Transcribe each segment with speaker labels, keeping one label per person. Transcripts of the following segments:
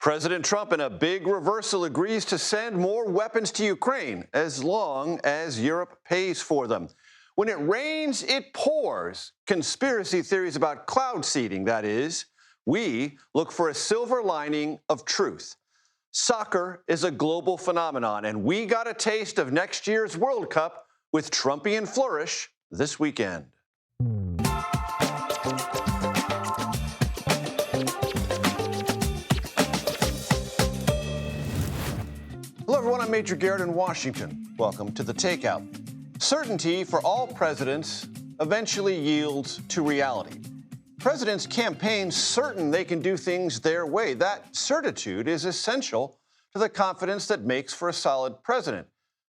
Speaker 1: President Trump, in a big reversal, agrees to send more weapons to Ukraine as long as Europe pays for them. When it rains, it pours. Conspiracy theories about cloud seeding, that is. We look for a silver lining of truth. Soccer is a global phenomenon, and we got a taste of next year's World Cup with Trumpian flourish this weekend. Hello, everyone. I'm Major Garrett in Washington. Welcome to the Takeout. Certainty for all presidents eventually yields to reality. Presidents campaign certain they can do things their way. That certitude is essential to the confidence that makes for a solid president.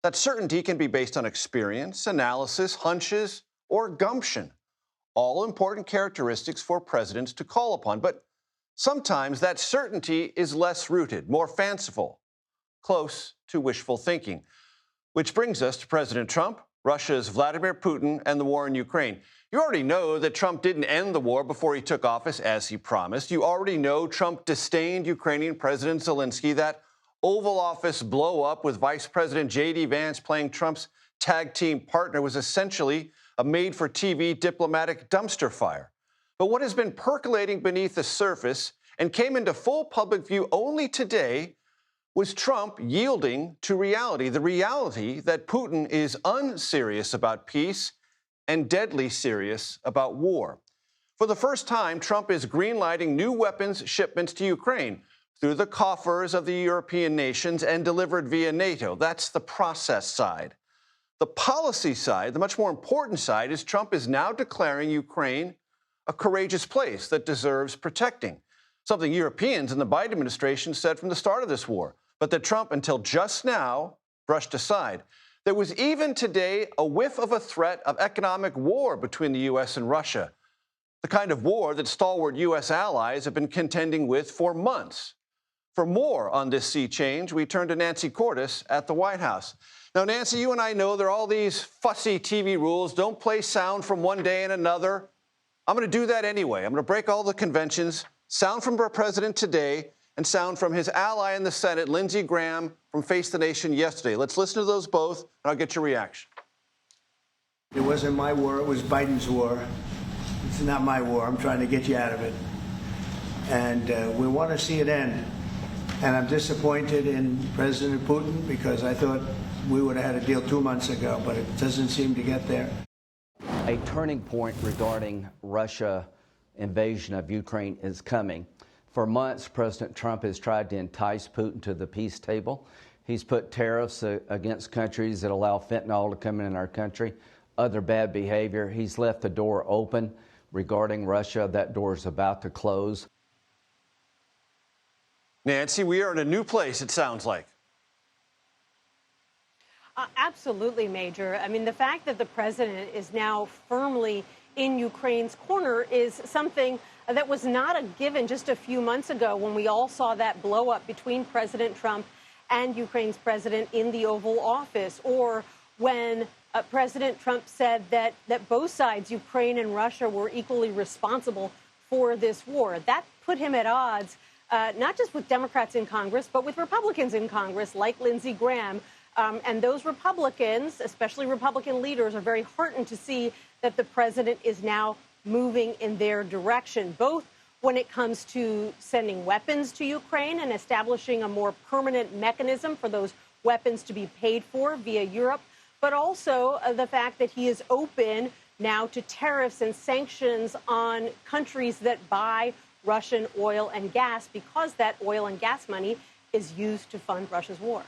Speaker 1: That certainty can be based on experience, analysis, hunches, or gumption. All important characteristics for presidents to call upon. But sometimes that certainty is less rooted, more fanciful, close to wishful thinking. Which brings us to President Trump, Russia's Vladimir Putin, and the war in Ukraine. You already know that Trump didn't end the war before he took office, as he promised. You already know Trump disdained Ukrainian President Zelensky. That Oval Office blow-up with Vice President J.D. Vance playing Trump's tag team partner was essentially a made-for-TV diplomatic dumpster fire. But what has been percolating beneath the surface and came into full public view only today was Trump yielding to reality, the reality that Putin is unserious about peace and deadly serious about war. For the first time, Trump is greenlighting new weapons shipments to Ukraine through the coffers of the European nations and delivered via NATO. That's the process side. The policy side, the much more important side, is Trump is now declaring Ukraine a courageous place that deserves protecting, something Europeans and the Biden administration said from the start of this war, but that Trump, until just now, brushed aside. There was even today a whiff of a threat of economic war between the U.S. and Russia, the kind of war that stalwart U.S. allies have been contending with for months. For more on this sea change, we turn to Nancy Cordes at the White House. Now, Nancy, you and I know there are all these fussy TV rules. Don't play sound from one day and another. I'm going to do that anyway. I'm going to break all the conventions, sound from our president today, and sound from his ally in the Senate, Lindsey Graham, from Face the Nation yesterday. Let's listen to those both, and I'll get your reaction.
Speaker 2: It wasn't my war, it was Biden's war. It's not my war. I'm trying to get you out of it. And we want to see it end. And I'm disappointed in President Putin because I thought we would have had a deal 2 months ago, but it doesn't seem to get there.
Speaker 3: A turning point regarding Russia invasion of Ukraine is coming. For months, President Trump has tried to entice Putin to the peace table. He's put tariffs against countries that allow fentanyl to come in our country, other bad behavior. He's left the door open regarding Russia. That door is about to close.
Speaker 1: Nancy, we are in a new place, it sounds like.
Speaker 4: Absolutely, Major. I mean, the fact that the president is now firmly in Ukraine's corner is something that was not a given just a few months ago when we all saw that blow up between President Trump and Ukraine's president in the Oval Office, or when President Trump said that both sides, Ukraine and Russia, were equally responsible for this war. That put him at odds, not just with Democrats in Congress, but with Republicans in Congress, like Lindsey Graham. And those Republicans, especially Republican leaders, are very heartened to see that the president is now moving in their direction, both when it comes to sending weapons to Ukraine and establishing a more permanent mechanism for those weapons to be paid for via Europe, but also the fact that he is open now to tariffs and sanctions on countries that buy Russian oil and gas, because that oil and gas money is used to fund Russia's war.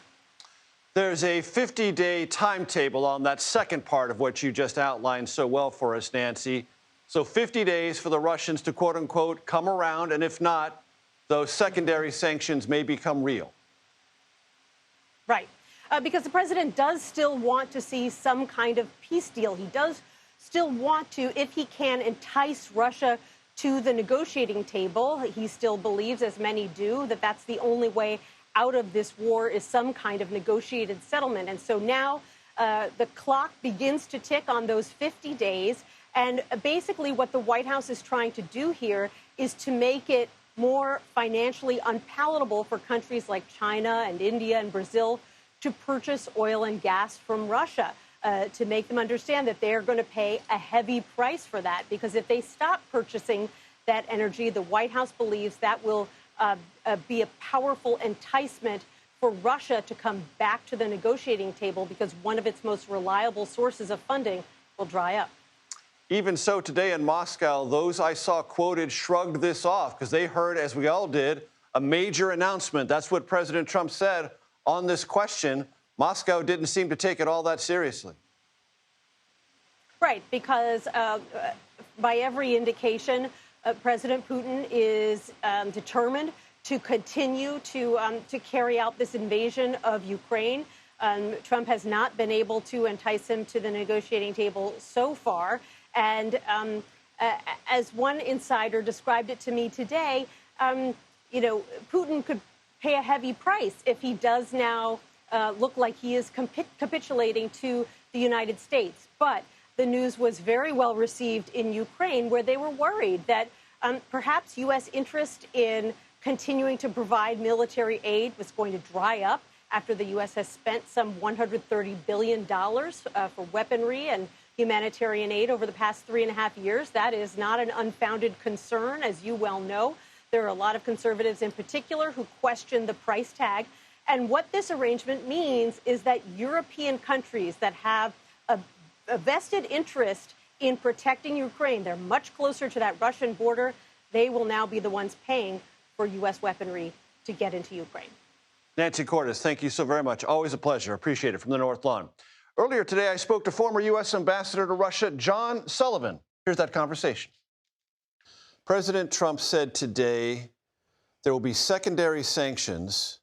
Speaker 1: There's a 50-day timetable on that second part of what you just outlined so well for us, Nancy. So 50 days for the Russians to, quote unquote, come around, and if not, those secondary sanctions may become real.
Speaker 4: Right. Because the president does still want to see some kind of peace deal. He does still want to, if he can, entice Russia to the negotiating table. He still believes, as many do, that that's the only way out of this war is some kind of negotiated settlement. And so now the clock begins to tick on those 50 days. And basically what the White House is trying to do here is to make it more financially unpalatable for countries like China and India and Brazil to purchase oil and gas from Russia, to make them understand that they're going to pay a heavy price for that. Because if they stop purchasing that energy, the White House believes that will be a powerful enticement for Russia to come back to the negotiating table, because one of its most reliable sources of funding will dry up.
Speaker 1: Even so, today in Moscow, those I saw quoted shrugged this off because they heard, as we all did, a major announcement. That's what President Trump said on this question. Moscow didn't seem to take it all that seriously.
Speaker 4: Right, because by every indication, President Putin is determined to continue to carry out this invasion of Ukraine. Trump has not been able to entice him to the negotiating table so far. And as one insider described it to me today, Putin could pay a heavy price if he does now look like he is capitulating to the United States. But the news was very well received in Ukraine, where they were worried that perhaps U.S. interest in continuing to provide military aid was going to dry up after the U.S. has spent some $130 billion for weaponry and humanitarian aid over the past 3.5 years. That is not an unfounded concern, as you well know. There are a lot of conservatives in particular who question the price tag. And what this arrangement means is that European countries that have a vested interest in protecting Ukraine, they're much closer to that Russian border, they will now be the ones paying for U.S. weaponry to get into Ukraine.
Speaker 1: Nancy Cordes, thank you so very much. Always a pleasure. Appreciate it, from the North Lawn. Earlier today, I spoke to former U.S. Ambassador to Russia, John Sullivan. Here's that conversation. President Trump said today there will be secondary sanctions,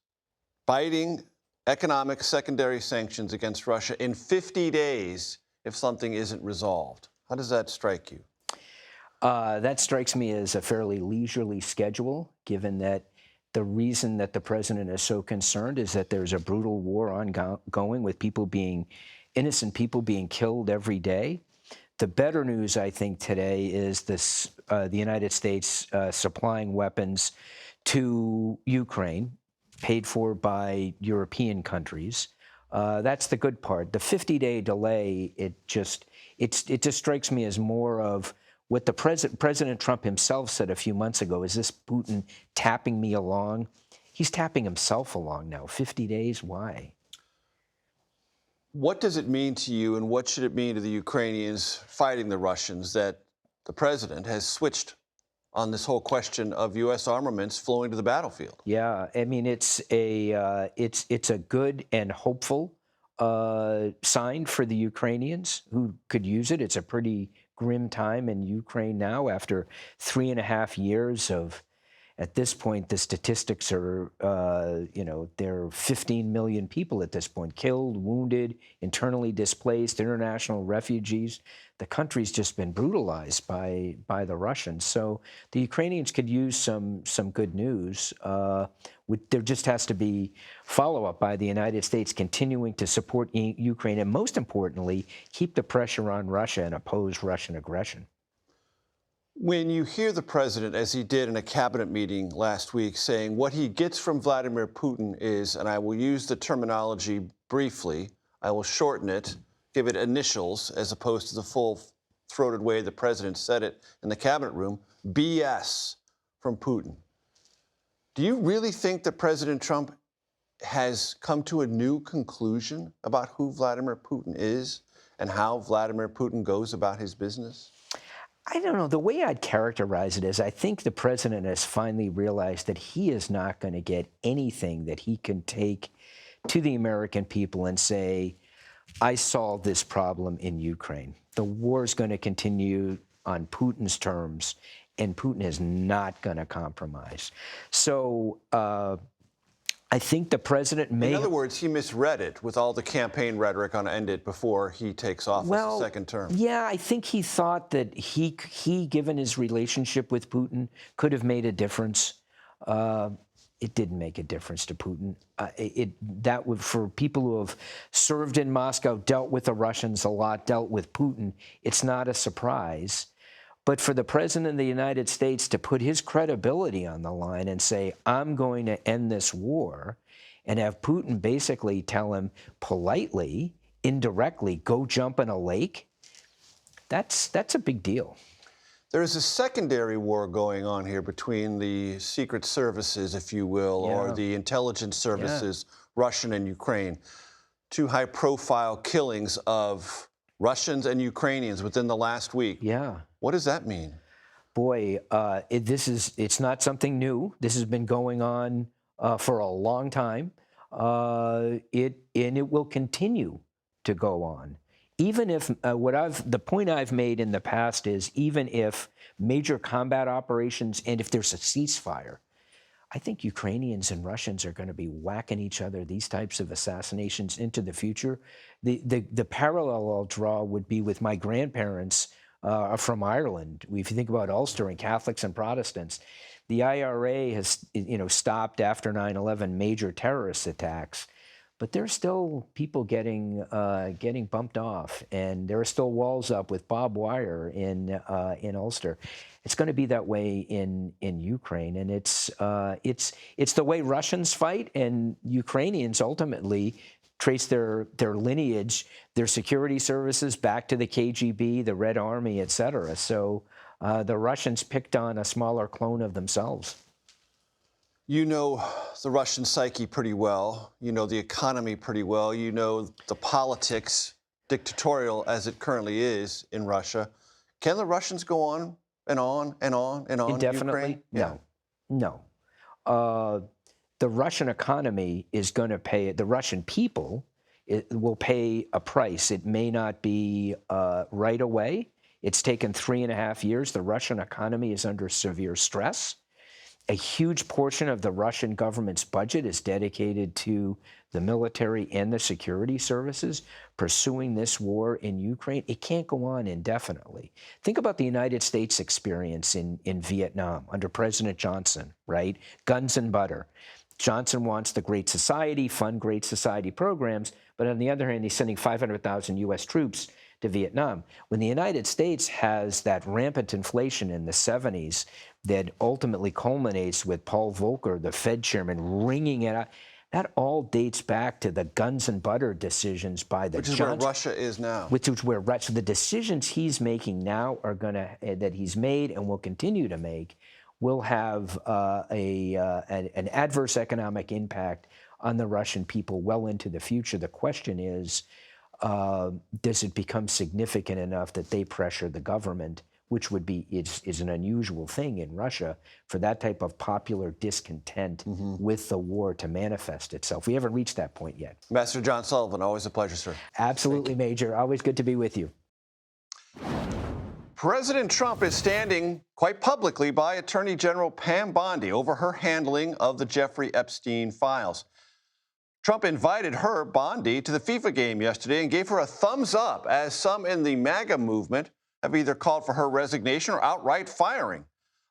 Speaker 1: biting economic secondary sanctions against Russia in 50 days if something isn't resolved. How does that strike you?
Speaker 5: That strikes me as a fairly leisurely schedule, given that the reason that the president is so concerned is that there's a brutal war ongoing with innocent people being killed every day. The better news, I think, today is the United States supplying weapons to Ukraine, paid for by European countries. That's the good part. The 50-day delay, it just strikes me as more of what the President Trump himself said a few months ago. Is this Putin tapping me along? He's tapping himself along now. 50 days, why?
Speaker 1: What does it mean to you, and what should it mean to the Ukrainians fighting the Russians, that the president has switched on this whole question of U.S. armaments flowing to the battlefield?
Speaker 5: Yeah, I mean, it's a good and hopeful sign for the Ukrainians who could use it. It's a pretty grim time in Ukraine now after 3.5 years of, at this point, the statistics are, there are 15 million people at this point, killed, wounded, internally displaced, international refugees. The country's just been brutalized by the Russians. So the Ukrainians could use some good news. There just has to be follow-up by the United States continuing to support Ukraine, and most importantly, keep the pressure on Russia and oppose Russian aggression.
Speaker 1: When you hear the president, as he did in a cabinet meeting last week, saying what he gets from Vladimir Putin is, and I will use the terminology briefly, I will shorten it, give it initials as opposed to the full-throated way the president said it in the cabinet room, BS from Putin. Do you really think that President Trump has come to a new conclusion about who Vladimir Putin is and how Vladimir Putin goes about his business?
Speaker 5: I don't know. The way I'd characterize it is I think the president has finally realized that he is not going to get anything that he can take to the American people and say, I solved this problem in Ukraine. The war is going to continue on Putin's terms, and Putin is not going to compromise. So I think the president may...
Speaker 1: In other words, he misread it with all the campaign rhetoric on end it before he takes office the second term.
Speaker 5: Yeah, I think he thought that he, given his relationship with Putin, could have made a difference. It didn't make a difference to Putin. That would, for people who have served in Moscow, dealt with the Russians a lot, dealt with Putin, it's not a surprise. But for the President of the United States to put his credibility on the line and say, I'm going to end this war, and have Putin basically tell him politely, indirectly, go jump in a lake, that's a big deal.
Speaker 1: There is a secondary war going on here between the secret services, if you will, or the intelligence services, Russian and Ukraine. Two high-profile killings of Russians and Ukrainians within the last week.
Speaker 5: Yeah.
Speaker 1: What does that mean?
Speaker 5: Boy, it's not something new. This has been going on for a long time. It will continue to go on. Even if the point I've made in the past is, even if major combat operations and if there's a ceasefire, I think Ukrainians and Russians are going to be whacking each other, these types of assassinations, into the future. The parallel I'll draw would be with my grandparents from Ireland. If you think about Ulster and Catholics and Protestants, the IRA has stopped after 9/11 major terrorist attacks. But there's still people getting bumped off, and there are still walls up with barbed wire in Ulster. It's going to be that way in Ukraine, and it's the way Russians fight, and Ukrainians ultimately trace their lineage, their security services back to the KGB, the Red Army, et cetera. So the Russians picked on a smaller clone of themselves.
Speaker 1: You know the Russian psyche pretty well. You know the economy pretty well. You know the politics, dictatorial as it currently is in Russia. Can the Russians go on and on and on and on?
Speaker 5: Indefinitely?
Speaker 1: Ukraine?
Speaker 5: No. The Russian economy is going to pay, the Russian people will pay a price. It may not be right away. It's taken 3.5 years. The Russian economy is under severe stress. A huge portion of the Russian government's budget is dedicated to the military and the security services pursuing this war in Ukraine. It can't go on indefinitely. Think about the United States experience in Vietnam under President Johnson, right? Guns and butter. Johnson wants the Great Society, fund Great Society programs, but on the other hand, he's sending 500,000 U.S. troops to Vietnam. When the United States has that rampant inflation in the 70s that ultimately culminates with Paul Volcker, the Fed chairman, wringing it out, that all dates back to the guns and butter decisions by the
Speaker 1: Which is where Russia is now.
Speaker 5: Which is where Russia, the decisions he's making now are that he's made and will continue to make, will have an adverse economic impact on the Russian people well into the future. The question is, does it become significant enough that they pressure the government, which would be is an unusual thing in Russia, for that type of popular discontent with the war to manifest itself? We haven't reached that point yet.
Speaker 1: Ambassador John Sullivan, always a pleasure, sir.
Speaker 5: Absolutely, Major. Always good to be with you.
Speaker 1: President Trump is standing quite publicly by Attorney General Pam Bondi over her handling of the Jeffrey Epstein files. Trump invited her, Bondi, to the FIFA game yesterday and gave her a thumbs up, as some in the MAGA movement have either called for her resignation or outright firing.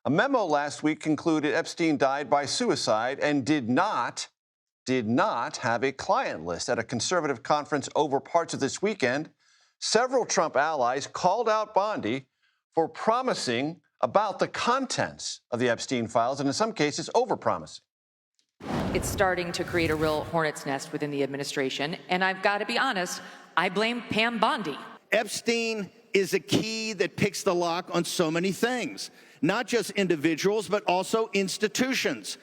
Speaker 1: A memo last week concluded Epstein died by suicide and did not have a client list. At a conservative conference over parts of this weekend, several Trump allies called out Bondi for promising about the contents of the Epstein files, and in some cases, overpromising.
Speaker 6: It's starting to create a real hornet's nest within the administration, and I've got to be honest, I blame Pam Bondi.
Speaker 7: Epstein is a key that picks the lock on so many things, not just individuals, but also institutions.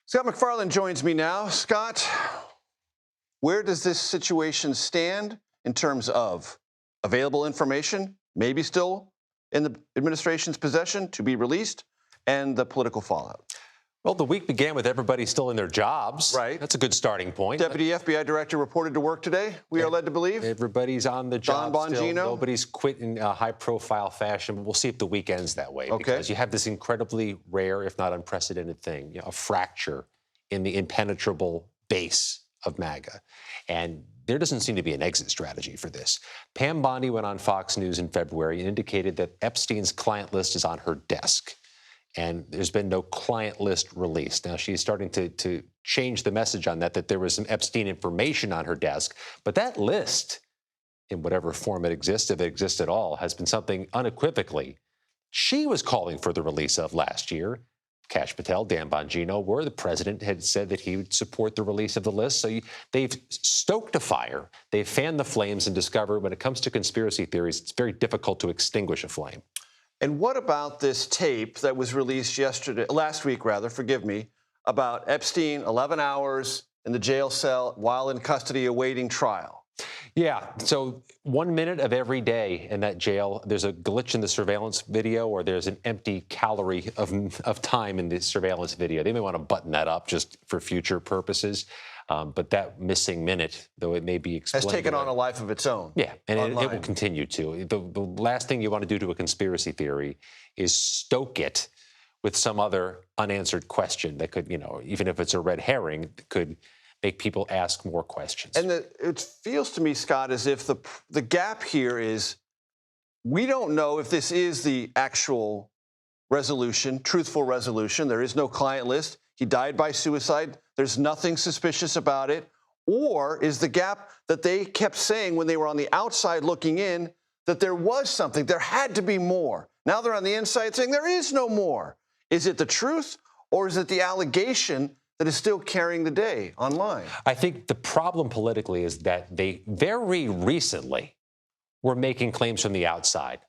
Speaker 1: Scott McFarland joins me now. Scott, where does this situation stand in terms of available information, maybe still in the administration's possession to be released, and the political fallout?
Speaker 8: Well, the week began with everybody still in their jobs.
Speaker 1: Right.
Speaker 8: That's a good starting point.
Speaker 1: Deputy FBI Director reported to work today, we are led to believe.
Speaker 8: Everybody's on the job
Speaker 1: Don
Speaker 8: still.
Speaker 1: Bongino.
Speaker 8: Nobody's quit in a high-profile fashion. But we'll see if the week ends that way.
Speaker 1: Okay.
Speaker 8: Because you have this incredibly rare, if not unprecedented thing, a fracture in the impenetrable base of MAGA. And there doesn't seem to be an exit strategy for this. Pam Bondi went on Fox News in February and indicated that Epstein's client list is on her desk. And there's been no client list released. Now, she's starting to change the message on that there was some Epstein information on her desk. But that list in whatever form it exists, if it exists at all, has been something unequivocally she was calling for the release of last year. Kash Patel, Dan Bongino were. The president had said that he would support the release of the list. So they've stoked a fire. They've fanned the flames and discovered when it comes to conspiracy theories, it's very difficult to extinguish a flame.
Speaker 1: And what about this tape that was released last week, forgive me, about Epstein, 11 hours in the jail cell while in custody awaiting trial?
Speaker 8: Yeah, so 1 minute of every day in that jail, there's a glitch in the surveillance video, or there's an empty calorie of time in the surveillance video. They may want to button that up just for future purposes. But that missing minute, though it may be explained,
Speaker 1: has taken on a life of its own.
Speaker 8: Yeah, and it will continue to. The last thing you want to do to a conspiracy theory is stoke it with some other unanswered question that could, even if it's a red herring, could make people ask more questions.
Speaker 1: And it feels to me, Scott, as if the gap here is we don't know if this is the actual resolution, truthful resolution. There is no client list. He died by suicide. There's nothing suspicious about it. Or is the gap that they kept saying when they were on the outside looking in that there was something, there had to be more. Now they're on the inside saying there is no more. Is it the truth, or is it the allegation that is still carrying the day online?
Speaker 8: I think the problem politically is that they very recently were making claims from the outside,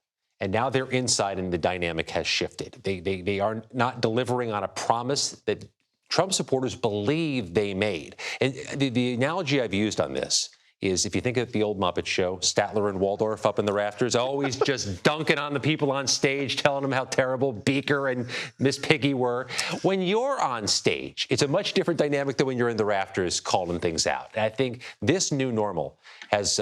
Speaker 8: and now they're inside and the dynamic has shifted. They are not delivering on a promise that Trump supporters believe they made. And the analogy I've used on this is, if you think of the old Muppet Show, Statler and Waldorf up in the rafters, always just dunking on the people on stage, telling them how terrible Beaker and Miss Piggy were. When you're on stage, it's a much different dynamic than when you're in the rafters calling things out. And I think this new normal has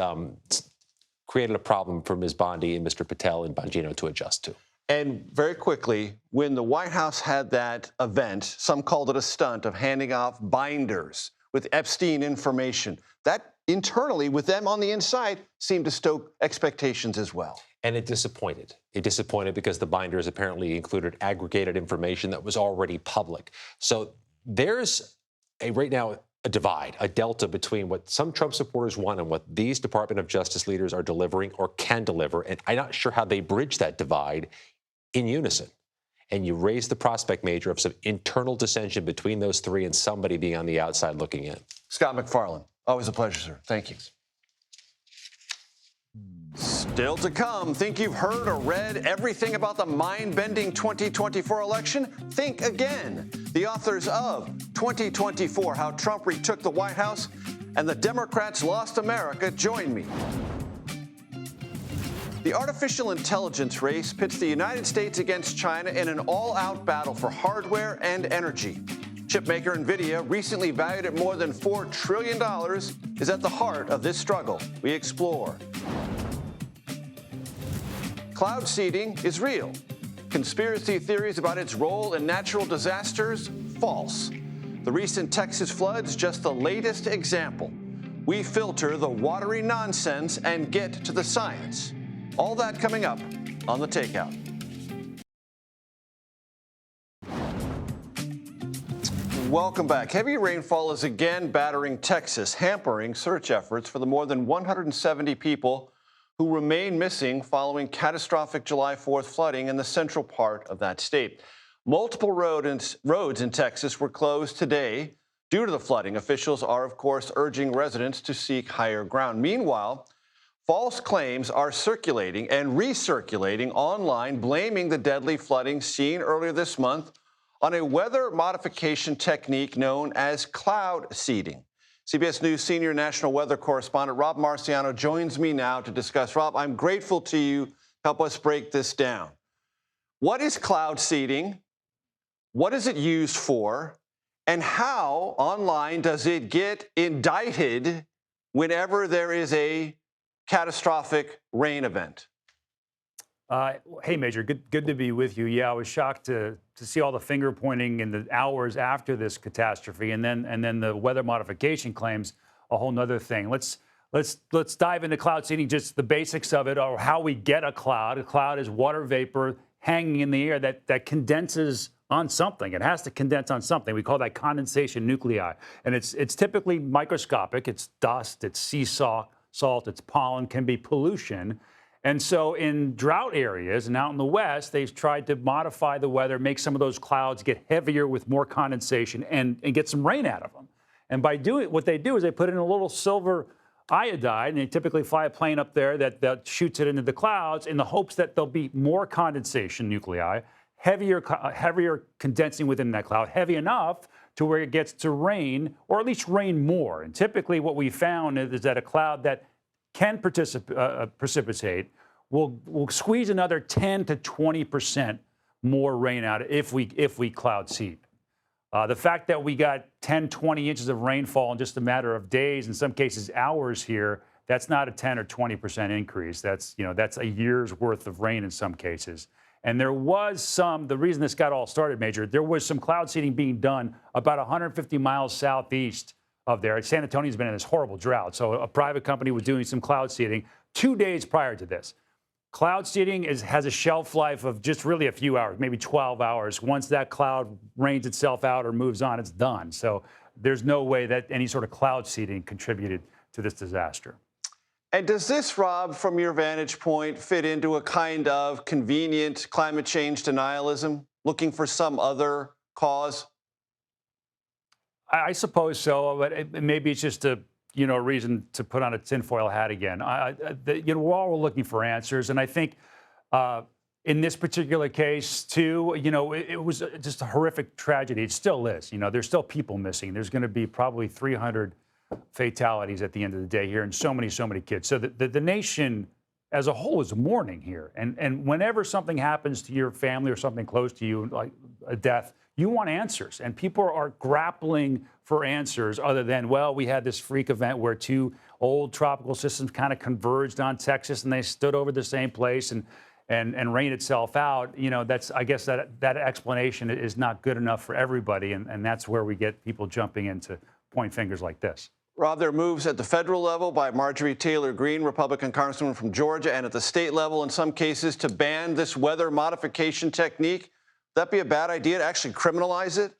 Speaker 8: created a problem for Ms. Bondi and Mr. Patel and Bongino to adjust to.
Speaker 1: And very quickly, when the White House had that event, some called it a stunt of handing off binders with Epstein information, that internally, with them on the inside, seemed to stoke expectations as well.
Speaker 8: And it disappointed. It disappointed because the binders apparently included aggregated information that was already public. So there's right now a divide, a delta between what some Trump supporters want and what these Department of Justice leaders are delivering or can deliver. And I'm not sure how they bridge that divide in unison. And you raise the prospect, Major, of some internal dissension between those three and somebody being on the outside looking in.
Speaker 1: Scott MacFarlane, always a pleasure, sir. Thank you. Still to come, think you've heard or read everything about the mind-bending 2024 election? Think again. The authors of 2024, How Trump Retook the White House and the Democrats Lost America join me. The artificial intelligence race pits the United States against China in an all-out battle for hardware and energy. Chipmaker Nvidia, recently valued at more than $4 trillion, is at the heart of this struggle. We explore. Cloud seeding is real. Conspiracy theories about its role in natural disasters, false. The recent Texas floods, just the latest example. We filter the watery nonsense and get to the science. All that coming up on The Takeout. Welcome back. Heavy rainfall is again battering Texas, hampering search efforts for the more than 170 people who remain missing following catastrophic July 4th flooding in the central part of that state. Multiple roads in Texas were closed today due to the flooding. Officials are, of course, urging residents to seek higher ground. Meanwhile, false claims are circulating and recirculating online, blaming the deadly flooding seen earlier this month on a weather modification technique known as cloud seeding. CBS News senior national weather correspondent Rob Marciano joins me now to discuss. Rob, I'm grateful to you. Help us break this down. What is cloud seeding? What is it used for? And how online does it get indicted whenever there is a catastrophic rain event?
Speaker 9: Hey, Major, good to be with you. Yeah, I was shocked to see all the finger pointing in the hours after this catastrophe, and then the weather modification claims, a whole nother thing. Let's dive into cloud seeding, just the basics of it, or how we get a cloud. A cloud is water vapor hanging in the air that condenses on something. It has to condense on something. We call that condensation nuclei, and it's typically microscopic. It's dust, it's sea salt, salt, it's pollen, can be pollution. And so in drought areas and out in the West, they've tried to modify the weather, make some of those clouds get heavier with more condensation and get some rain out of them. And by doing what they do is they put in a little silver iodide, and they typically fly a plane up there that shoots it into the clouds in the hopes that there'll be more condensation nuclei, heavier condensing within that cloud, heavy enough to where it gets to rain, or at least rain more. And typically what we found is that a cloud that can precipitate will squeeze another 10 to 20% more rain out if we cloud seed. The fact that we got 10, 20 inches of rainfall in just a matter of days, in some cases hours here, that's not a 10 or 20% increase. That's a year's worth of rain in some cases. And there was the reason this got all started, Major, there was some cloud seeding being done about 150 miles southeast of there. San Antonio's been in this horrible drought. So a private company was doing some cloud seeding 2 days prior to this. Cloud seeding has a shelf life of just really a few hours, maybe 12 hours. Once that cloud rains itself out or moves on, it's done. So there's no way that any sort of cloud seeding contributed to this disaster.
Speaker 1: And does this, Rob, from your vantage point, fit into a kind of convenient climate change denialism, looking for some other cause?
Speaker 9: I suppose so, but maybe it's just a reason to put on a tinfoil hat again. We're all looking for answers, and I think in this particular case, too, it was just a horrific tragedy. It still is. There's still people missing. There's going to be probably 300 fatalities at the end of the day here, and so many kids. So the nation as a whole is mourning here, and whenever something happens to your family or something close to you, like a death, you want answers, and people are grappling for answers other than, well, we had this freak event where two old tropical systems kind of converged on Texas and they stood over the same place and rained itself out. I guess that explanation is not good enough for everybody, and that's where we get people jumping in to point fingers like this.
Speaker 1: Rob, there are moves at the federal level by Marjorie Taylor Greene, Republican congresswoman from Georgia, and at the state level in some cases to ban this weather modification technique. Would that be a bad idea to actually criminalize it?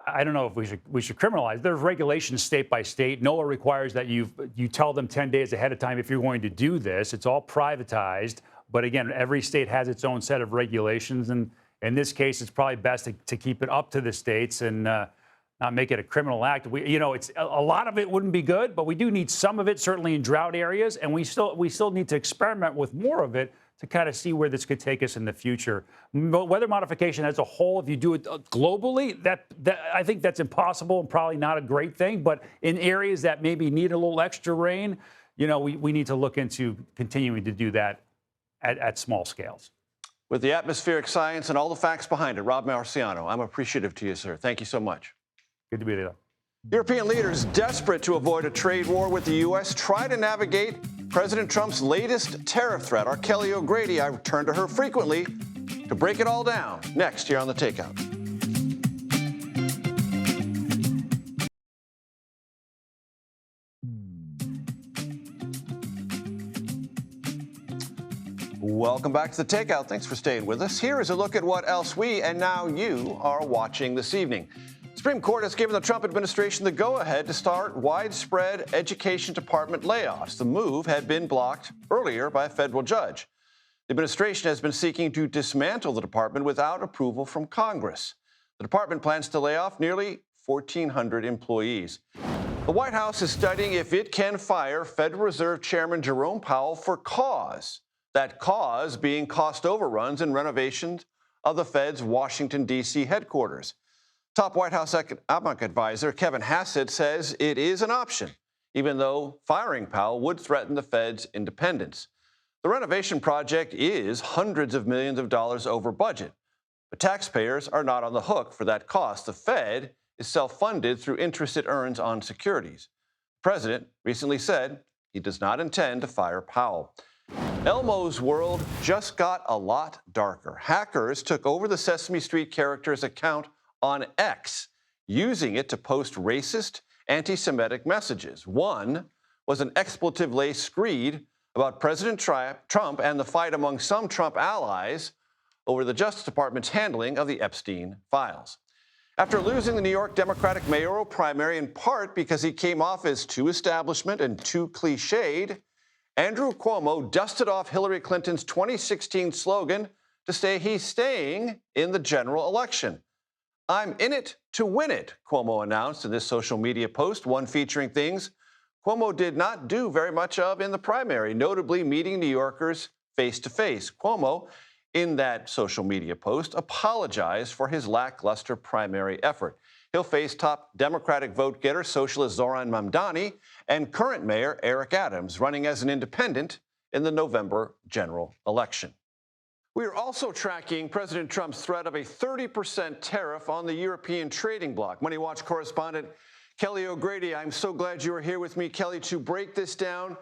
Speaker 9: I don't know if we should criminalize. There's regulations state by state. NOAA requires that you tell them 10 days ahead of time if you're going to do this. It's all privatized. But again, every state has its own set of regulations. And in this case, it's probably best to keep it up to the states and not make it a criminal act. It's a lot of it wouldn't be good, but we do need some of it, certainly in drought areas. And we still need to experiment with more of it to kind of see where this could take us in the future. But weather modification as a whole, if you do it globally, that I think that's impossible and probably not a great thing. But in areas that maybe need a little extra rain, we need to look into continuing to do that at small scales.
Speaker 1: With the atmospheric science and all the facts behind it, Rob Marciano, I'm appreciative to you, sir. Thank you so much.
Speaker 9: Good to be there.
Speaker 1: European leaders desperate to avoid a trade war with the U.S. try to navigate President Trump's latest tariff threat. Our Kelly O'Grady, I turn to her frequently to break it all down. Next here on The Takeout. Welcome back to The Takeout. Thanks for staying with us. Here is a look at what else we and now you are watching this evening. The Supreme Court has given the Trump administration the go-ahead to start widespread Education Department layoffs. The move had been blocked earlier by a federal judge. The administration has been seeking to dismantle the department without approval from Congress. The department plans to lay off nearly 1,400 employees. The White House is studying if it can fire Federal Reserve Chairman Jerome Powell for cause. That cause being cost overruns and renovations of the Fed's Washington, D.C. headquarters. Top White House economic advisor Kevin Hassett says it is an option, even though firing Powell would threaten the Fed's independence. The renovation project is hundreds of millions of dollars over budget, but taxpayers are not on the hook for that cost. The Fed is self-funded through interest it earns on securities. The president recently said he does not intend to fire Powell. Elmo's world just got a lot darker. Hackers took over the Sesame Street character's account on X, using it to post racist, anti-Semitic messages. One was an expletive-laced screed about President Trump and the fight among some Trump allies over the Justice Department's handling of the Epstein files. After losing the New York Democratic mayoral primary in part because he came off as too establishment and too cliched, Andrew Cuomo dusted off Hillary Clinton's 2016 slogan to say he's staying in the general election. "I'm in it to win it," Cuomo announced in this social media post, one featuring things Cuomo did not do very much of in the primary, notably meeting New Yorkers face-to-face. Cuomo, in that social media post, apologized for his lackluster primary effort. He'll face top Democratic vote-getter socialist Zoran Mamdani and current mayor Eric Adams, running as an independent in the November general election. We are also tracking President Trump's threat of a 30% tariff on the European trading bloc. Money Watch correspondent Kelly O'Grady, I'm so glad you are here with me, Kelly, to break this down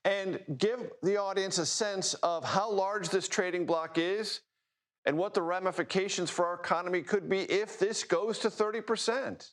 Speaker 1: and give the audience a sense of how large this trading bloc is and what the ramifications for our economy could be if this goes to 30%.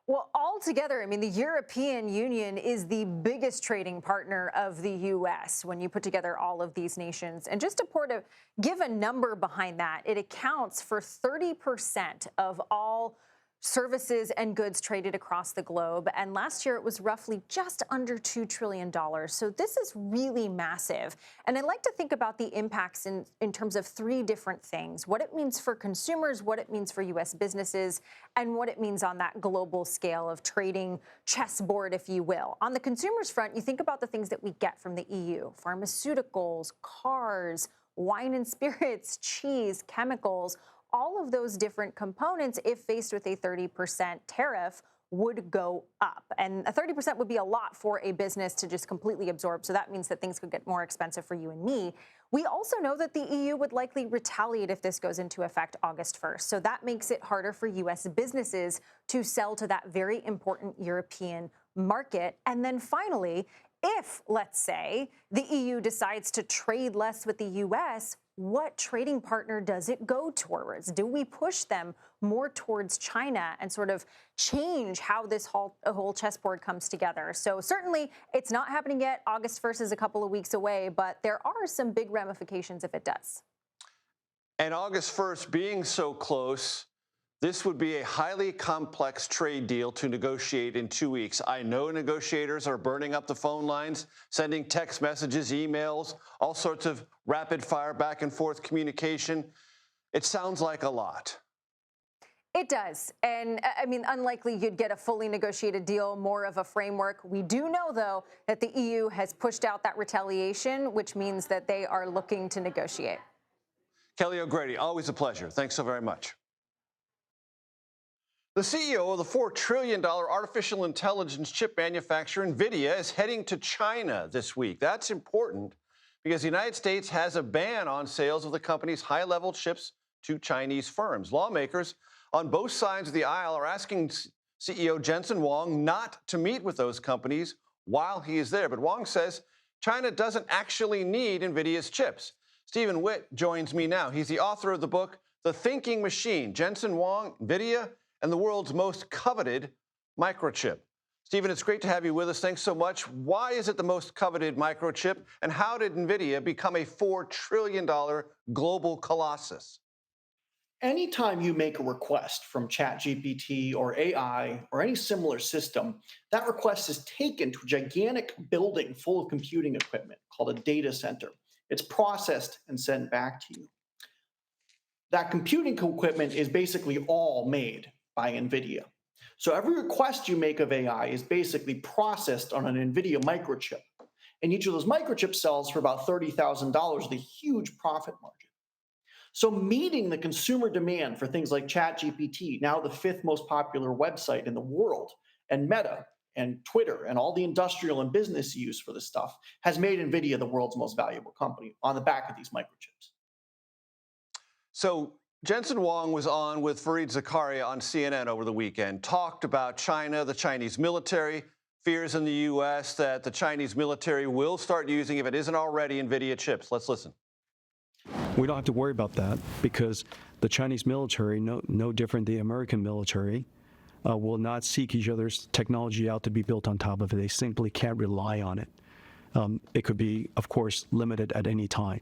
Speaker 10: Well, altogether, I mean, the European Union is the biggest trading partner of the U.S. when you put together all of these nations. And just to give a number behind that, it accounts for 30% of all services and goods traded across the globe. And last year, it was roughly just under $2 trillion. So this is really massive. And I like to think about the impacts in terms of three different things: what it means for consumers, what it means for U.S. businesses, and what it means on that global scale of trading chessboard, if you will. On the consumers front, you think about the things that we get from the EU: pharmaceuticals, cars, wine and spirits, cheese, chemicals. All of those different components, if faced with a 30% tariff, would go up. And a 30% would be a lot for a business to just completely absorb. So that means that things could get more expensive for you and me. We also know that the EU would likely retaliate if this goes into effect August 1st. So that makes it harder for U.S. businesses to sell to that very important European market. And then finally, if, let's say, the EU decides to trade less with the U.S., what trading partner does it go towards? Do we push them more towards China and sort of change how this whole chessboard comes together? So certainly it's not happening yet. August 1st is a couple of weeks away, but there are some big ramifications if it does.
Speaker 1: And August 1st being so close, this would be a highly complex trade deal to negotiate in 2 weeks. I know negotiators are burning up the phone lines, sending text messages, emails, all sorts of rapid-fire back-and-forth communication. It sounds like a lot.
Speaker 10: It does. And I mean, unlikely you'd get a fully negotiated deal, more of a framework. We do know, though, that the EU has pushed out that retaliation, which means that they are looking to negotiate.
Speaker 1: Kelly O'Grady, always a pleasure. Thanks so very much. The CEO of the $4 trillion artificial intelligence chip manufacturer Nvidia is heading to China this week. That's important because the United States has a ban on sales of the company's high-level chips to Chinese firms. Lawmakers on both sides of the aisle are asking CEO Jensen Huang not to meet with those companies while he is there. But Huang says China doesn't actually need Nvidia's chips. Stephen Witt joins me now. He's the author of the book, The Thinking Machine: Jensen Huang, Nvidia, and the world's most coveted microchip. Stephen, it's great to have you with us. Thanks so much. Why is it the most coveted microchip, and how did Nvidia become a $4 trillion global colossus?
Speaker 11: Anytime you make a request from ChatGPT or AI or any similar system, that request is taken to a gigantic building full of computing equipment called a data center. It's processed and sent back to you. That computing equipment is basically all made by Nvidia. So every request you make of AI is basically processed on an Nvidia microchip. And each of those microchips sells for about $30,000 with a huge profit margin. So meeting the consumer demand for things like ChatGPT, now the 5th most popular website in the world, and Meta and Twitter and all the industrial and business use for this stuff, has made Nvidia the world's most valuable company on the back of these microchips.
Speaker 1: So Jensen Huang was on with Fareed Zakaria on CNN over the weekend, talked about China, the Chinese military, fears in the U.S. that the Chinese military will start using, if it isn't already, Nvidia chips. Let's listen.
Speaker 12: We don't have to worry about that because the Chinese military, no different than the American military, will not seek each other's technology out to be built on top of it. They simply can't rely on it. It could be, of course, limited at any time.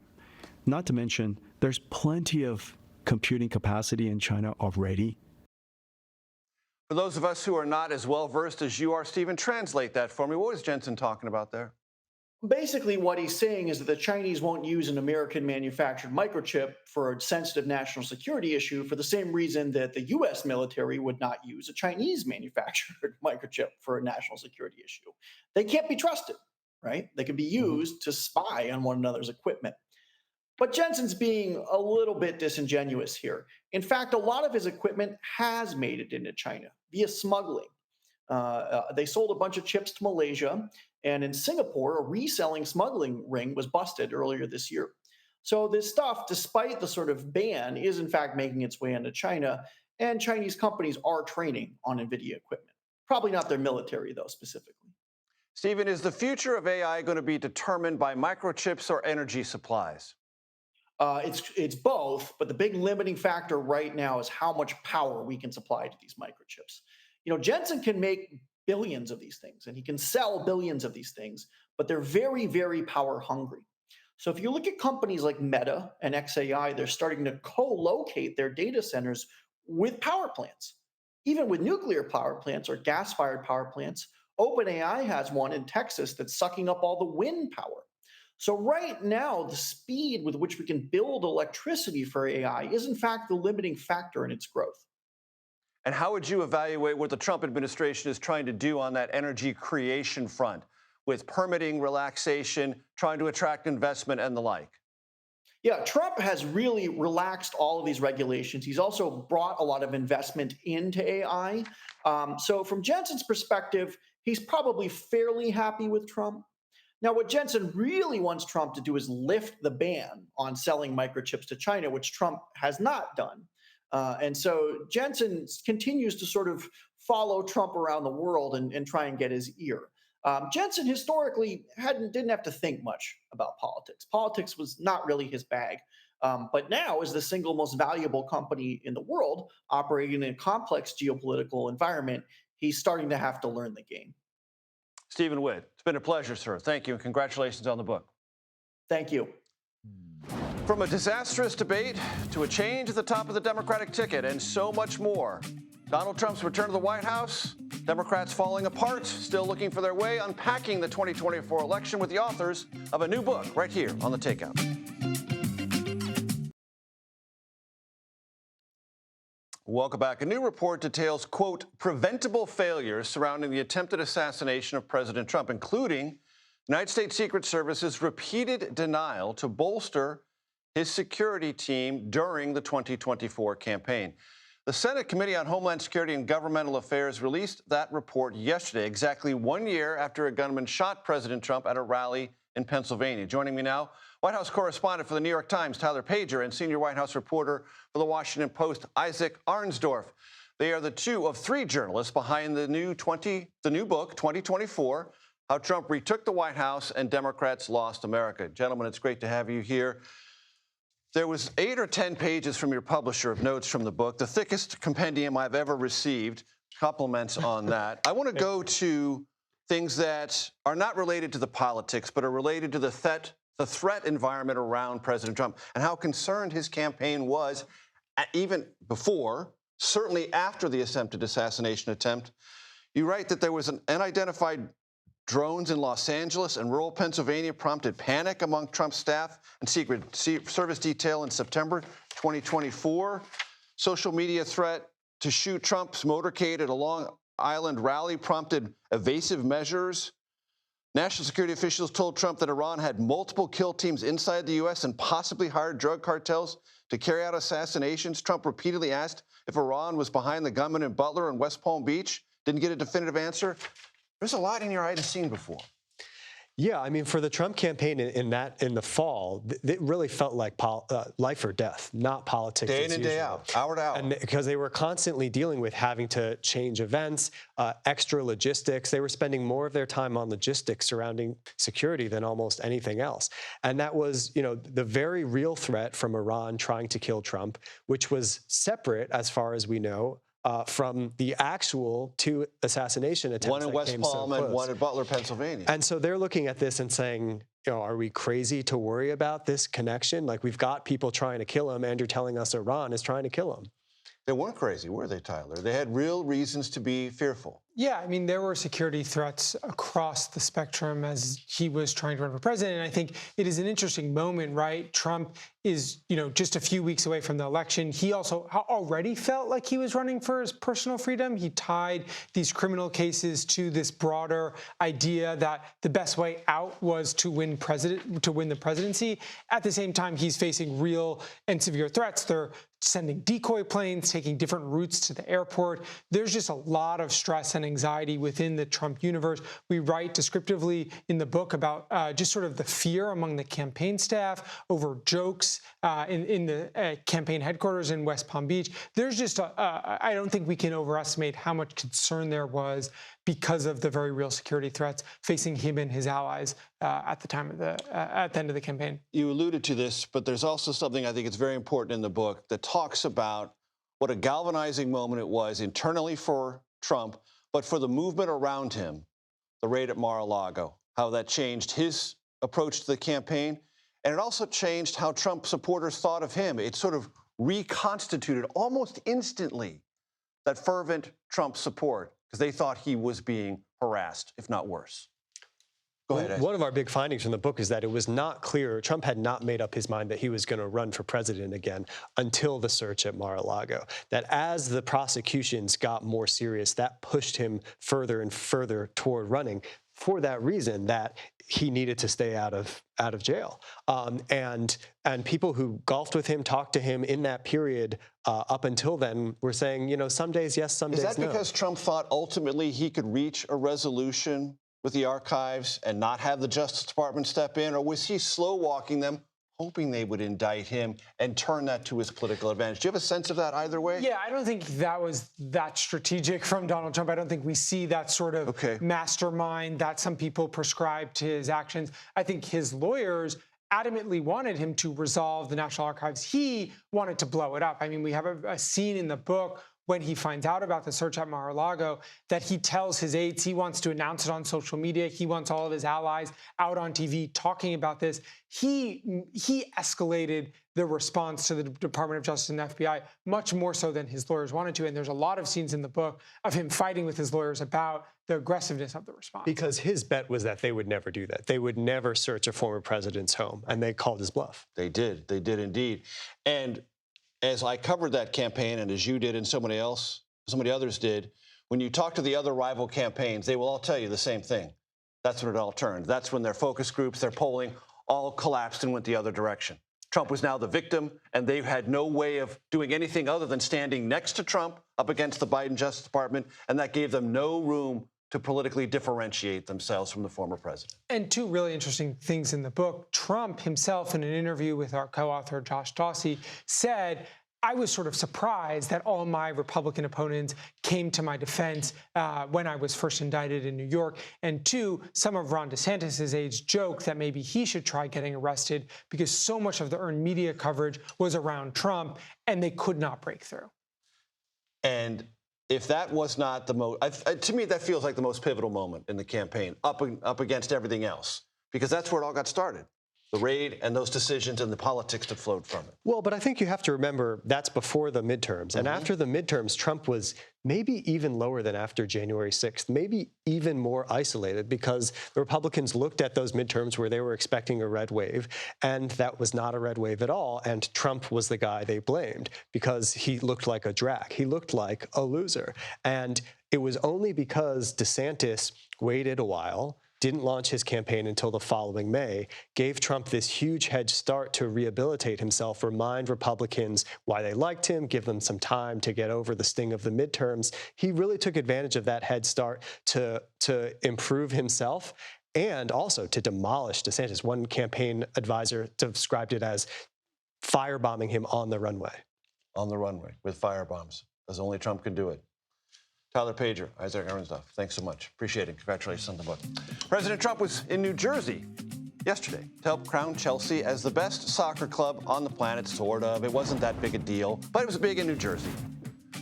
Speaker 12: Not to mention, there's plenty of computing capacity in China already.
Speaker 1: For those of us who are not as well versed as you are, Stephen, translate that for me. What was Jensen talking about there?
Speaker 11: Basically, what he's saying is that the Chinese won't use an American manufactured microchip for a sensitive national security issue for the same reason that the US military would not use a Chinese manufactured microchip for a national security issue. They can't be trusted, right? They can be used to spy on one another's equipment. But Jensen's being a little bit disingenuous here. In fact, a lot of his equipment has made it into China via smuggling. They sold a bunch of chips to Malaysia, and in Singapore, a reselling smuggling ring was busted earlier this year. So this stuff, despite the sort of ban, is in fact making its way into China, and Chinese companies are training on Nvidia equipment. Probably not their military, though, specifically.
Speaker 1: Stephen, is the future of AI going to be determined by microchips or energy supplies?
Speaker 11: It's both, but the big limiting factor right now is how much power we can supply to these microchips. You know, Jensen can make billions of these things, and he can sell billions of these things, but they're very, very power hungry. So if you look at companies like Meta and XAI, they're starting to co-locate their data centers with power plants. Even with nuclear power plants or gas-fired power plants, OpenAI has one in Texas that's sucking up all the wind power. So right now, the speed with which we can build electricity for AI is in fact the limiting factor in its growth.
Speaker 1: And how would you evaluate what the Trump administration is trying to do on that energy creation front with permitting relaxation, trying to attract investment and the like?
Speaker 11: Yeah, Trump has really relaxed all of these regulations. He's also brought a lot of investment into AI. So from Jensen's perspective, he's probably fairly happy with Trump. Now, what Jensen really wants Trump to do is lift the ban on selling microchips to China, which Trump has not done. And so Jensen continues to sort of follow Trump around the world and try and get his ear. Jensen historically didn't have to think much about politics. Politics was not really his bag. But now, as the single most valuable company in the world, operating in a complex geopolitical environment, he's starting to have to learn the game.
Speaker 1: Stephen Witt, it's been a pleasure, sir. Thank you, and congratulations on the book.
Speaker 11: Thank you.
Speaker 1: From a disastrous debate to a change at the top of the Democratic ticket and so much more. Donald Trump's return to the White House, Democrats falling apart, still looking for their way, unpacking the 2024 election with the authors of a new book right here on The Takeout. Welcome back. A new report details, quote, preventable failures surrounding the attempted assassination of President Trump, including United States Secret Service's repeated denial to bolster his security team during the 2024 campaign. The Senate Committee on Homeland Security and Governmental Affairs released that report yesterday, exactly 1 year after a gunman shot President Trump at a rally in Pennsylvania. Joining me now, White House correspondent for the New York Times, Tyler Pager, and senior White House reporter for the Washington Post, Isaac Arnsdorf. They are the two of three journalists behind the new book, 2024, How Trump Retook the White House and Democrats Lost America. Gentlemen, it's great to have you here. There was 8 or 10 pages from your publisher of notes from the book, the thickest compendium I've ever received. Compliments on that. I want to go to things that are not related to the politics, but are related to the threat environment around President Trump and how concerned his campaign was even before, certainly after the attempted assassination attempt. You write that there was an unidentified drones in Los Angeles and rural Pennsylvania prompted panic among Trump's staff and Secret Service detail in September 2024. Social media threat to shoot Trump's motorcade at a Long Island rally prompted evasive measures. National security officials told Trump that Iran had multiple kill teams inside the U.S. and possibly hired drug cartels to carry out assassinations. Trump repeatedly asked if Iran was behind the gunman in Butler and West Palm Beach. Didn't get a definitive answer. There's a lot in here I hadn't seen before.
Speaker 13: Yeah, I mean, for the Trump campaign in the fall, it really felt like life or death, not politics.
Speaker 1: Day in and day out, hour to hour.
Speaker 13: And because they were constantly dealing with having to change events, extra logistics. They were spending more of their time on logistics surrounding security than almost anything else. And that was, the very real threat from Iran trying to kill Trump, which was separate, as far as we know, from the actual 2 assassination attempts.
Speaker 1: One in West Palm and one in Butler, Pennsylvania.
Speaker 13: And so they're looking at this and saying, are we crazy to worry about this connection? Like, we've got people trying to kill him, and you're telling us Iran is trying to kill him.
Speaker 1: They weren't crazy, were they, Tyler? They had real reasons to be fearful.
Speaker 14: Yeah, I mean, there were security threats across the spectrum as he was trying to run for president. And I think it is an interesting moment, right? Trump is, just a few weeks away from the election. He also already felt like he was running for his personal freedom. He tied these criminal cases to this broader idea that the best way out was to win the presidency. At the same time, he's facing real and severe threats. They're sending decoy planes, taking different routes to the airport. There's just a lot of stress and anxiety within the Trump universe. We write descriptively in the book about just sort of the fear among the campaign staff over jokes in the campaign headquarters in West Palm Beach. There's just, I don't think we can overestimate how much concern there was because of the very real security threats facing him and his allies at the end of the campaign.
Speaker 1: You alluded to this, but there's also something I think it's very important in the book that talks about what a galvanizing moment it was internally for Trump, but for the movement around him, the raid at Mar-a-Lago, how that changed his approach to the campaign, and it also changed how Trump supporters thought of him. It sort of reconstituted almost instantly that fervent Trump support because they thought he was being harassed, if not worse. Go ahead.
Speaker 13: One of our big findings from the book is that it was not clear, Trump had not made up his mind that he was going to run for president again until the search at Mar-a-Lago. That as the prosecutions got more serious, that pushed him further and further toward running for that reason, that he needed to stay out of jail. And people who golfed with him, talked to him in that period up until then were saying, some days yes, some days no.
Speaker 1: Is that because Trump thought ultimately he could reach a resolution with the archives and not have the Justice Department step in, or was he slow walking them, hoping they would indict him and turn that to his political advantage? Do you have a sense of that either way?
Speaker 14: Yeah, I don't think that was that strategic from Donald Trump. I don't think we see that sort of mastermind that some people prescribe to his actions. I think his lawyers adamantly wanted him to resolve the National Archives. He wanted to blow it up. I mean, we have a scene in the book when he finds out about the search at Mar-a-Lago that he tells his aides he wants to announce it on social media. He wants all of his allies out on TV talking about this. He escalated the response to the Department of Justice and the FBI much more so than his lawyers wanted to. And there's a lot of scenes in the book of him fighting with his lawyers about the aggressiveness of the response.
Speaker 13: Because his bet was that they would never do that. They would never search a former president's home, and they called his bluff.
Speaker 1: They did indeed. And as I covered that campaign, and as you did and so many others did, when you talk to the other rival campaigns, they will all tell you the same thing. That's when it all turned. That's when their focus groups, their polling, all collapsed and went the other direction. Trump was now the victim, and they had no way of doing anything other than standing next to Trump up against the Biden Justice Department, and that gave them no room to politically differentiate themselves from the former president.
Speaker 14: And two really interesting things in the book. Trump himself, in an interview with our co-author Josh Dawsey, said, I was sort of surprised that all my Republican opponents came to my defense when I was first indicted in New York. And two, some of Ron DeSantis' aides joked that maybe he should try getting arrested because so much of the earned media coverage was around Trump, and they could not break through.
Speaker 1: And if that was not the most, to me, that feels like the most pivotal moment in the campaign, up against everything else, because that's where it all got started. The raid and those decisions and the politics that flowed from it.
Speaker 13: Well, but I think you have to remember that's before the midterms. And after the midterms, Trump was maybe even lower than after January 6th, maybe even more isolated, because the Republicans looked at those midterms where they were expecting a red wave, and that was not a red wave at all. And Trump was the guy they blamed because he looked like a drag. He looked like a loser. And it was only because DeSantis waited a while, didn't launch his campaign until the following May, gave Trump this huge head start to rehabilitate himself, remind Republicans why they liked him, give them some time to get over the sting of the midterms. He really took advantage of that head start to improve himself and also to demolish DeSantis. One campaign advisor described it as firebombing him on the runway.
Speaker 1: On the runway with firebombs, as only Trump can do it. Tyler Pager, Isaac Arnsdorf, thanks so much. Appreciate it. Congratulations on the book. President Trump was in New Jersey yesterday to help crown Chelsea as the best soccer club on the planet, sort of. It wasn't that big a deal, but it was big in New Jersey.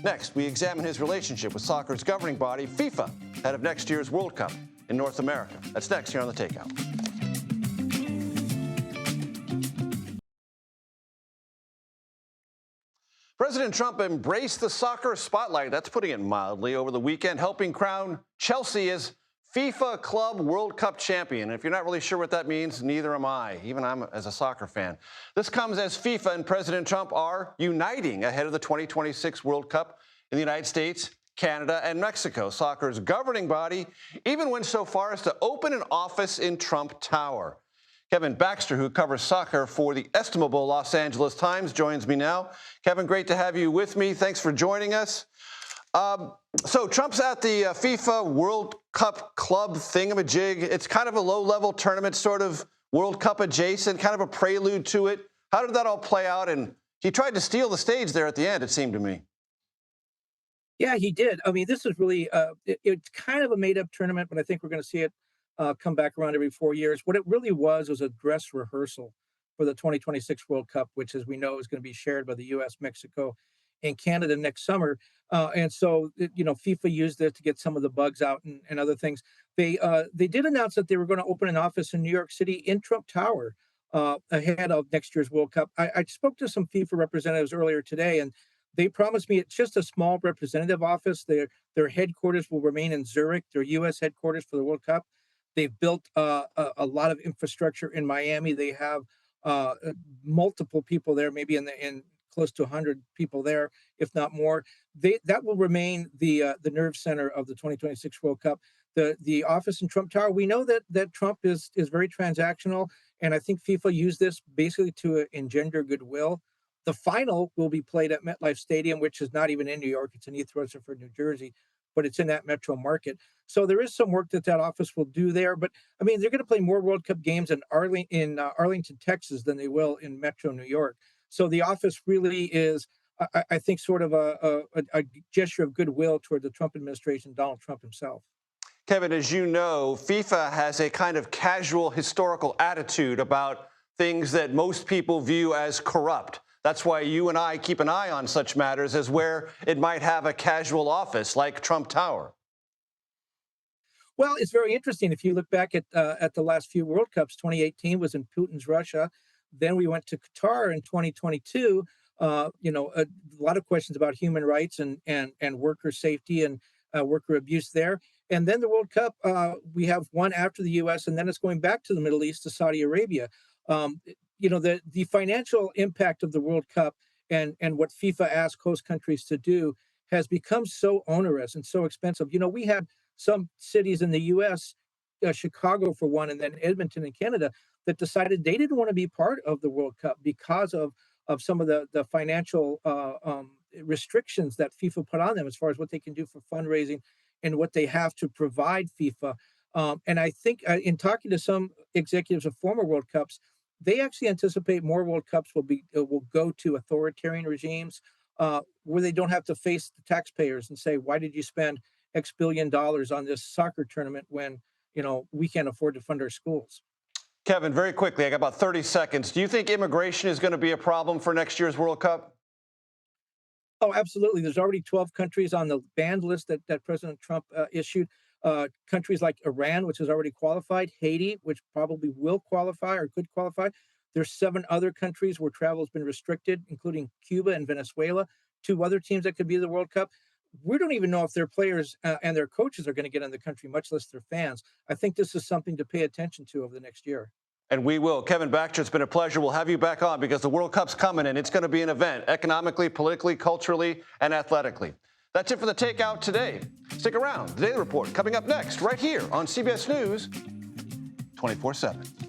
Speaker 1: Next, we examine his relationship with soccer's governing body, FIFA, ahead of next year's World Cup in North America. That's next here on The Takeout. President Trump embraced the soccer spotlight, that's putting it mildly, over the weekend, helping crown Chelsea as FIFA Club World Cup champion. If you're not really sure what that means, neither am I, even I'm as a soccer fan. This comes as FIFA and President Trump are uniting ahead of the 2026 World Cup in the United States, Canada, and Mexico. Soccer's governing body even went so far as to open an office in Trump Tower. Kevin Baxter, who covers soccer for the estimable Los Angeles Times, joins me now. Kevin, great to have you with me. Thanks for joining us. So Trump's at the FIFA World Cup club thingamajig. It's kind of a low-level tournament, sort of World Cup adjacent, kind of a prelude to it. How did that all play out? And he tried to steal the stage there at the end, it seemed to me.
Speaker 15: Yeah, he did. I mean, this is really, it's kind of a made-up tournament, but I think we're going to see it come back around every 4 years. What it really was a dress rehearsal for the 2026 World Cup, which, as we know, is going to be shared by the U.S., Mexico, and Canada next summer. And so, FIFA used it to get some of the bugs out and other things. They did announce that they were going to open an office in New York City in Trump Tower ahead of next year's World Cup. I spoke to some FIFA representatives earlier today, and they promised me it's just a small representative office. Their headquarters will remain in Zurich, their U.S. headquarters for the World Cup. They've built a lot of infrastructure in Miami. They have multiple people there, maybe in close to 100 people there, if not more. That will remain the nerve center of the 2026 World Cup. The office in Trump Tower. We know that Trump is very transactional, and I think FIFA used this basically to engender goodwill. The final will be played at MetLife Stadium, which is not even in New York. It's in East Rutherford, New Jersey, but it's in that metro market. So there is some work that office will do there. But, I mean, they're going to play more World Cup games in Arlington, Texas than they will in metro New York. So the office really is, I think, sort of a gesture of goodwill toward the Trump administration, Donald Trump himself.
Speaker 1: Kevin, as you know, FIFA has a kind of casual historical attitude about things that most people view as corrupt. That's why you and I keep an eye on such matters as where it might have a casual office like Trump Tower.
Speaker 15: Well, it's very interesting. If you look back at the last few World Cups, 2018 was in Putin's Russia. Then we went to Qatar in 2022. A lot of questions about human rights and worker safety and worker abuse there. And then the World Cup, we have one after the U.S., and then it's going back to the Middle East, to Saudi Arabia. The financial impact of the World Cup and what FIFA asks host countries to do has become so onerous and so expensive. We had some cities in the U.S., Chicago for one, and then Edmonton in Canada, that decided they didn't want to be part of the World Cup because of some of the financial restrictions that FIFA put on them as far as what they can do for fundraising and what they have to provide FIFA. And I think in talking to some executives of former World Cups, they actually anticipate more World Cups will go to authoritarian regimes where they don't have to face the taxpayers and say, why did you spend X billion dollars on this soccer tournament when, we can't afford to fund our schools?
Speaker 1: Kevin, very quickly, I got about 30 seconds. Do you think immigration is going to be a problem for next year's World Cup?
Speaker 15: Oh, absolutely. There's already 12 countries on the banned list that President Trump issued. Countries like Iran, which has already qualified, Haiti, which probably will qualify or could qualify. There's 7 other countries where travel has been restricted, including Cuba and Venezuela, 2 other teams that could be the World Cup. We don't even know if their players and their coaches are going to get in the country, much less their fans. I think this is something to pay attention to over the next year.
Speaker 1: And we will. Kevin Baxter, it's been a pleasure. We'll have you back on because the World Cup's coming and it's going to be an event economically, politically, culturally, and athletically. That's it for the Takeout today. Stick around. The Daily Report coming up next right here on CBS News 24/7.